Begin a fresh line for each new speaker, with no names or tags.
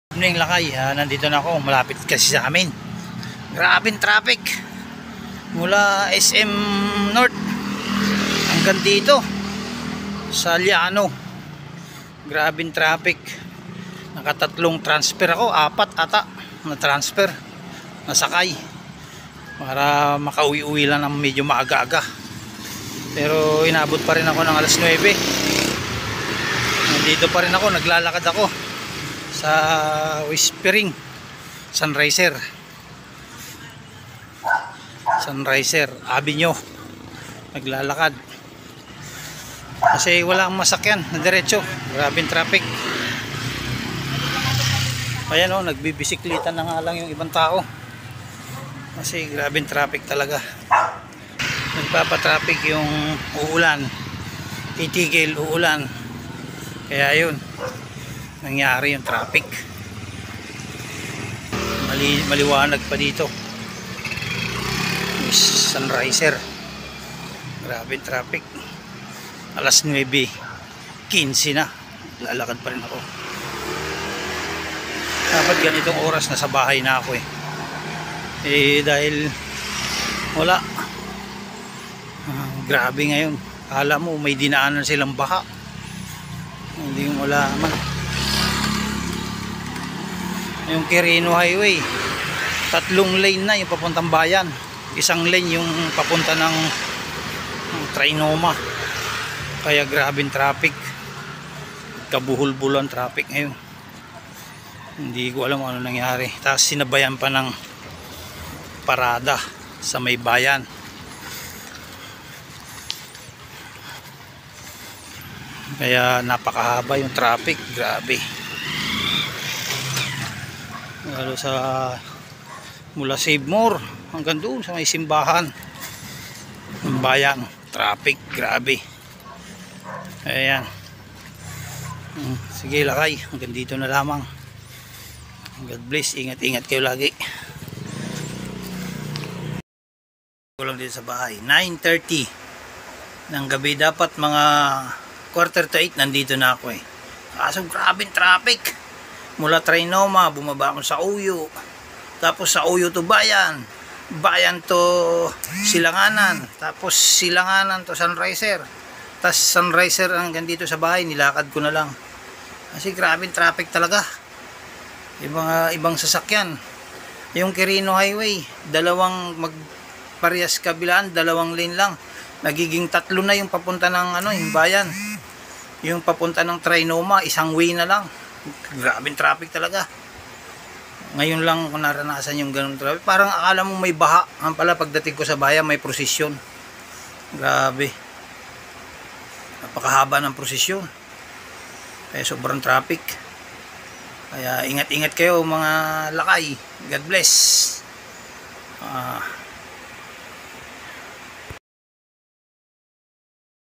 Evening lakay, nandito na ako, malapit kasi sa amin. Grabing traffic mula SM North hanggang dito sa Liano. Grabing traffic. Nakatatlong transfer ako, 4 ata na transfer, nasakay para makauwi-uwi lang ng medyo maaga-aga. Pero inabot pa rin ako ng alas 9. Nandito pa rin ako, naglalakad ako sa Whispering Sunriser Avenue. Naglalakad kasi wala ang masakyan na diretso. Grabing traffic. Ayan o, nagbibisikleta na nga lang yung ibang tao kasi grabing traffic talaga. Nagpapatraffic yung uulan, titigil uulan, kaya yun nangyari yung traffic. Maliwanag pa dito Sunriser. Grabe traffic. Alas 9:15 na, lalakad pa rin ako. Dapat ganitong oras nasa bahay na ako dahil wala. Grabe ngayon, kala mo may dinaanan silang baha, hindi mo malaman. Yung Quirino Highway, 3 lane na yung papuntang bayan, 1 lane yung papunta ng Trinoma. Kaya grabing traffic, kabuhol-bulan traffic ngayon. Hindi ko alam ano nangyari. Tapos sinabayan pa ng parada sa may bayan. Kaya napakahaba yung traffic, grabe. Lalo sa mula Save More hanggang doon sa may simbahan ng bayan, traffic, grabe. Ayan. Sige lakay, hanggang dito na lamang. God bless, ingat-ingat kayo lagi. Kulang dito sa bahay, 9:30 ng gabi. Dapat mga 7:45 nandito na ako Kaso grabing traffic. Mula Trinoma, bumaba ako sa Uyo. Tapos sa Uyo to Bayan. Bayan to Silanganan. Tapos Silanganan to Sunriser. Tapos Sunriser hanggang dito sa bahay, nilakad ko na lang. Kasi grabing traffic talaga. Yung mga ibang sasakyan. Yung Quirino Highway, dalawang magparehas kabilaan, 2 lane lang. Nagiging 3 na yung papunta ng yung bayan. Yung papunta ng Trinoma, 1 way na lang. Grabing traffic talaga. Ngayon lang ko naranasan yung ganung traffic. Parang akala mo may baha. Ang pala pagdating ko sa bayan may prosesyon. Grabe. Napakahaba ng prosesyon. Kaya sobrang traffic. Kaya ingat-ingat kayo mga lakay. God bless.